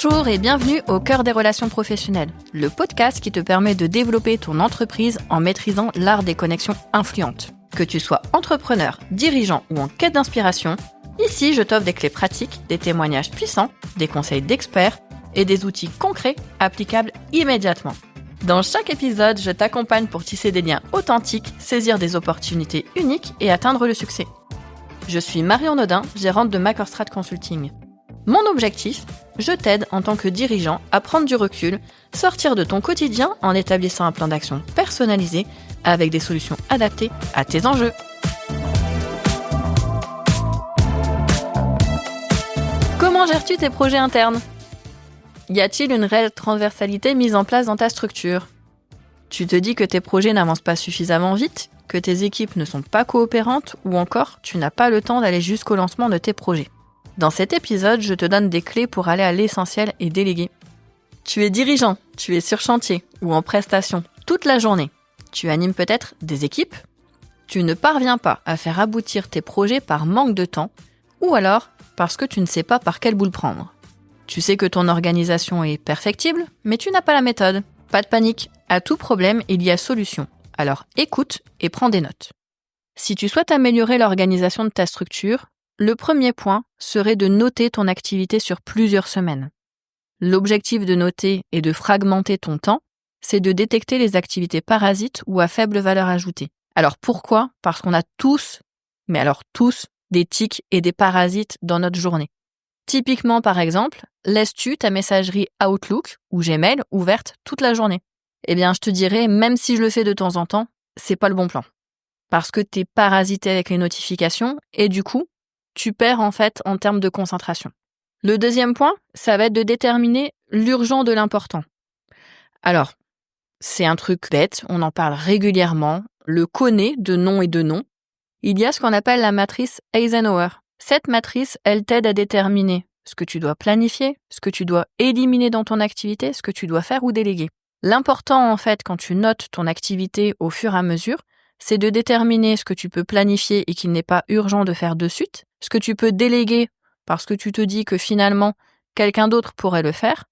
Bonjour et bienvenue au cœur des relations professionnelles, le podcast qui te permet de développer ton entreprise en maîtrisant l'art des connexions influentes. Que tu sois entrepreneur, dirigeant ou en quête d'inspiration, ici je t'offre des clés pratiques, des témoignages puissants, des conseils d'experts et des outils concrets applicables immédiatement. Dans chaque épisode, je t'accompagne pour tisser des liens authentiques, saisir des opportunités uniques et atteindre le succès. Je suis Marion Nodin, gérante de Macorstrat Consulting. Mon objectif, je t'aide en tant que dirigeant à prendre du recul, sortir de ton quotidien en établissant un plan d'action personnalisé avec des solutions adaptées à tes enjeux. Comment gères-tu tes projets internes ? Y a-t-il une réelle transversalité mise en place dans ta structure ? Tu te dis que tes projets n'avancent pas suffisamment vite, que tes équipes ne sont pas coopérantes ou encore tu n'as pas le temps d'aller jusqu'au lancement de tes projets. Dans cet épisode, je te donne des clés pour aller à l'essentiel et déléguer. Tu es dirigeant, tu es sur chantier ou en prestation toute la journée. Tu animes peut-être des équipes. Tu ne parviens pas à faire aboutir tes projets par manque de temps ou alors parce que tu ne sais pas par quelle boule prendre. Tu sais que ton organisation est perfectible, mais tu n'as pas la méthode. Pas de panique, à tout problème, il y a solution. Alors écoute et prends des notes. Si tu souhaites améliorer l'organisation de ta structure, le premier point serait de noter ton activité sur plusieurs semaines. L'objectif de noter et de fragmenter ton temps, c'est de détecter les activités parasites ou à faible valeur ajoutée. Alors pourquoi ? Parce qu'on a tous, des tics et des parasites dans notre journée. Typiquement, par exemple, laisses-tu ta messagerie Outlook ou Gmail ouverte toute la journée ? Eh bien, je te dirais, même si je le fais de temps en temps, c'est pas le bon plan. Parce que t'es parasité avec les notifications et du coup, tu perds en fait en termes de concentration. Le deuxième point, ça va être de déterminer l'urgent de l'important. Alors, c'est un truc bête, on en parle régulièrement, le connaît de nom et de nom. Il y a ce qu'on appelle la matrice Eisenhower. Cette matrice, elle t'aide à déterminer ce que tu dois planifier, ce que tu dois éliminer dans ton activité, ce que tu dois faire ou déléguer. L'important en fait, quand tu notes ton activité au fur et à mesure, c'est de déterminer ce que tu peux planifier et qu'il n'est pas urgent de faire de suite, ce que tu peux déléguer parce que tu te dis que finalement quelqu'un d'autre pourrait le faire,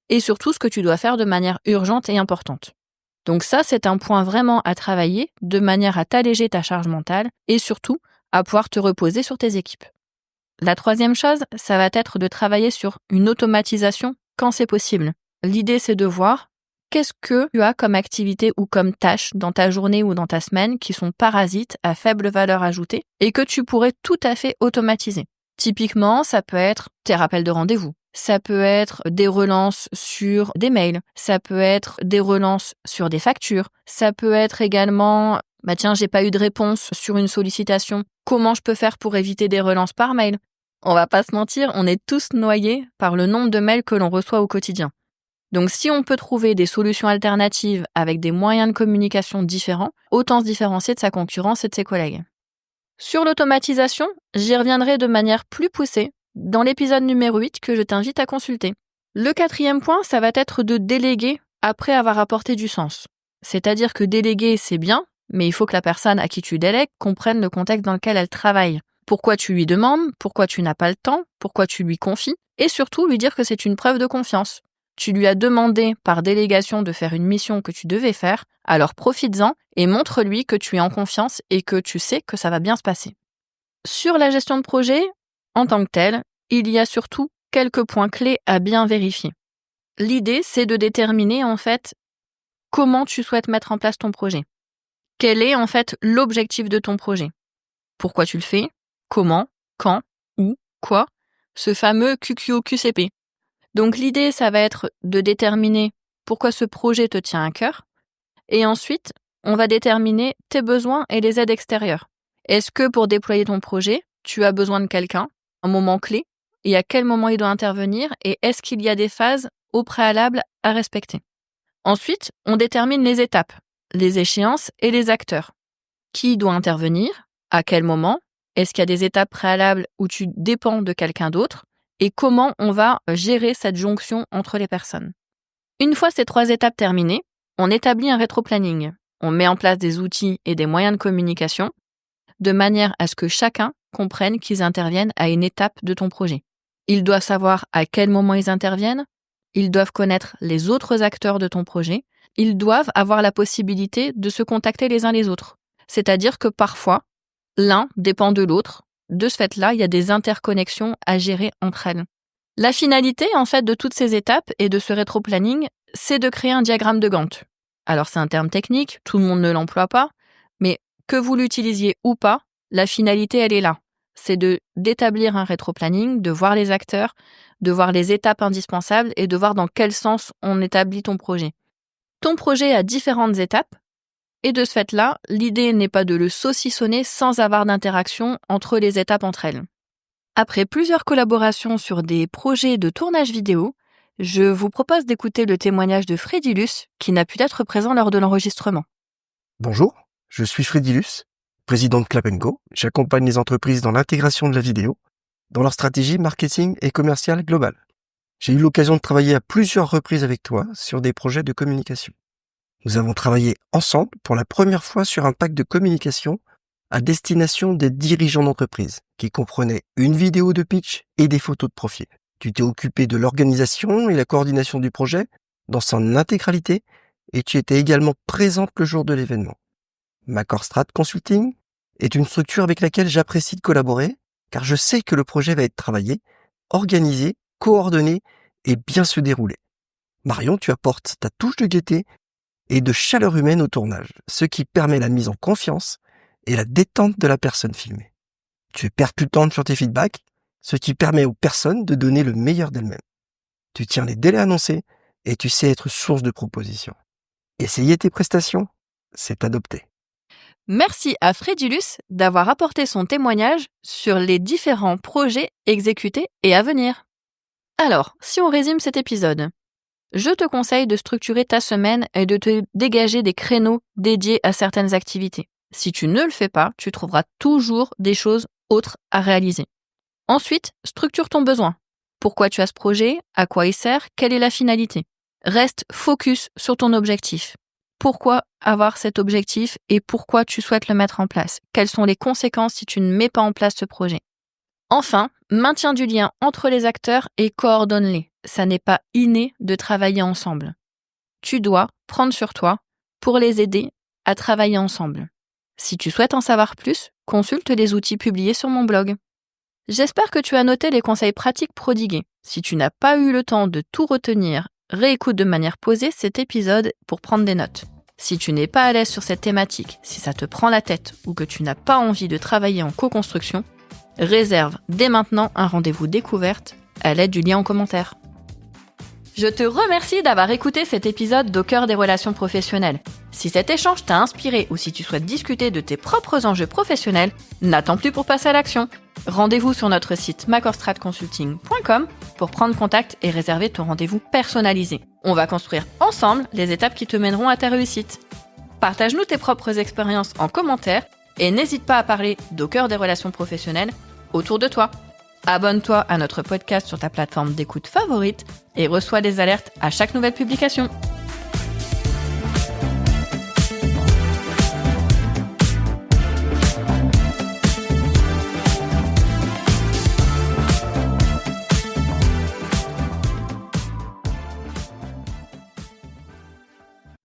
et surtout ce que tu dois faire de manière urgente et importante. Donc ça, c'est un point vraiment à travailler de manière à t'alléger ta charge mentale et surtout à pouvoir te reposer sur tes équipes. La troisième chose, ça va être de travailler sur une automatisation quand c'est possible. L'idée, c'est de voir qu'est-ce que tu as comme activité ou comme tâche dans ta journée ou dans ta semaine qui sont parasites à faible valeur ajoutée et que tu pourrais tout à fait automatiser. Typiquement, ça peut être tes rappels de rendez-vous. Ça peut être des relances sur des mails. Ça peut être des relances sur des factures. Ça peut être également, j'ai pas eu de réponse sur une sollicitation. Comment je peux faire pour éviter des relances par mail ? On va pas se mentir, on est tous noyés par le nombre de mails que l'on reçoit au quotidien. Donc si on peut trouver des solutions alternatives avec des moyens de communication différents, autant se différencier de sa concurrence et de ses collègues. Sur l'automatisation, j'y reviendrai de manière plus poussée dans l'épisode numéro 8 que je t'invite à consulter. Le quatrième point, ça va être de déléguer après avoir apporté du sens. C'est-à-dire que déléguer, c'est bien, mais il faut que la personne à qui tu délègues comprenne le contexte dans lequel elle travaille. Pourquoi tu lui demandes, pourquoi tu n'as pas le temps, pourquoi tu lui confies, et surtout lui dire que c'est une preuve de confiance. Tu lui as demandé par délégation de faire une mission que tu devais faire, alors profites-en et montre-lui que tu es en confiance et que tu sais que ça va bien se passer. Sur la gestion de projet, en tant que telle, il y a surtout quelques points clés à bien vérifier. L'idée, c'est de déterminer en fait comment tu souhaites mettre en place ton projet. Quel est en fait l'objectif de ton projet ? Pourquoi tu le fais ? Comment ? Quand ? Où ? Quoi ? Ce fameux QQOQCP. Donc l'idée, ça va être de déterminer pourquoi ce projet te tient à cœur. Et ensuite, on va déterminer tes besoins et les aides extérieures. Est-ce que pour déployer ton projet, tu as besoin de quelqu'un, un moment clé, et à quel moment il doit intervenir, et est-ce qu'il y a des phases au préalable à respecter ? Ensuite, on détermine les étapes, les échéances et les acteurs. Qui doit intervenir ? À quel moment ? Est-ce qu'il y a des étapes préalables où tu dépends de quelqu'un d'autre ? Et comment on va gérer cette jonction entre les personnes. Une fois ces 3 étapes terminées, on établit un rétro-planning. On met en place des outils et des moyens de communication de manière à ce que chacun comprenne qu'ils interviennent à une étape de ton projet. Ils doivent savoir à quel moment ils interviennent. Ils doivent connaître les autres acteurs de ton projet. Ils doivent avoir la possibilité de se contacter les uns les autres. C'est-à-dire que parfois, l'un dépend de l'autre. De ce fait-là, il y a des interconnexions à gérer entre elles. La finalité, en fait, de toutes ces étapes et de ce rétro-planning, c'est de créer un diagramme de Gantt. Alors, c'est un terme technique, tout le monde ne l'emploie pas, mais que vous l'utilisiez ou pas, la finalité, elle est là. C'est d'établir un rétro-planning, de voir les acteurs, de voir les étapes indispensables et de voir dans quel sens on établit ton projet. Ton projet a différentes étapes et de ce fait-là, l'idée n'est pas de le saucissonner sans avoir d'interaction entre les étapes entre elles. Après plusieurs collaborations sur des projets de tournage vidéo, je vous propose d'écouter le témoignage de Frédilus qui n'a pu être présent lors de l'enregistrement. Bonjour, je suis Frédilus, président de Clap & Go. J'accompagne les entreprises dans l'intégration de la vidéo, dans leur stratégie marketing et commerciale globale. J'ai eu l'occasion de travailler à plusieurs reprises avec toi sur des projets de communication. Nous avons travaillé ensemble pour la première fois sur un pack de communication à destination des dirigeants d'entreprise, qui comprenait une vidéo de pitch et des photos de profil. Tu t'es occupé de l'organisation et la coordination du projet dans son intégralité et tu étais également présente le jour de l'événement. MacorStrat Consulting est une structure avec laquelle j'apprécie de collaborer car je sais que le projet va être travaillé, organisé, coordonné et bien se dérouler. Marion, tu apportes ta touche de gaieté et de chaleur humaine au tournage, ce qui permet la mise en confiance et la détente de la personne filmée. Tu es percutante sur tes feedbacks, ce qui permet aux personnes de donner le meilleur d'elles-mêmes. Tu tiens les délais annoncés et tu sais être source de propositions. Essayer tes prestations, c'est adopter. Merci à Frédilus d'avoir apporté son témoignage sur les différents projets exécutés et à venir. Alors, si on résume cet épisode, je te conseille de structurer ta semaine et de te dégager des créneaux dédiés à certaines activités. Si tu ne le fais pas, tu trouveras toujours des choses autres à réaliser. Ensuite, structure ton besoin. Pourquoi tu as ce projet? À quoi il sert? Quelle est la finalité? Reste focus sur ton objectif. Pourquoi avoir cet objectif et pourquoi tu souhaites le mettre en place? Quelles sont les conséquences si tu ne mets pas en place ce projet? Enfin, maintiens du lien entre les acteurs et coordonne-les. Ça n'est pas inné de travailler ensemble. Tu dois prendre sur toi pour les aider à travailler ensemble. Si tu souhaites en savoir plus, consulte les outils publiés sur mon blog. J'espère que tu as noté les conseils pratiques prodigués. Si tu n'as pas eu le temps de tout retenir, réécoute de manière posée cet épisode pour prendre des notes. Si tu n'es pas à l'aise sur cette thématique, si ça te prend la tête ou que tu n'as pas envie de travailler en co-construction, réserve dès maintenant un rendez-vous découverte à l'aide du lien en commentaire. Je te remercie d'avoir écouté cet épisode d'Au cœur des relations professionnelles. Si cet échange t'a inspiré ou si tu souhaites discuter de tes propres enjeux professionnels, n'attends plus pour passer à l'action. Rendez-vous sur notre site macorstratconsulting.com pour prendre contact et réserver ton rendez-vous personnalisé. On va construire ensemble les étapes qui te mèneront à ta réussite. Partage-nous tes propres expériences en commentaire et n'hésite pas à parler d'Au cœur des relations professionnelles autour de toi. Abonne-toi à notre podcast sur ta plateforme d'écoute favorite et reçois des alertes à chaque nouvelle publication.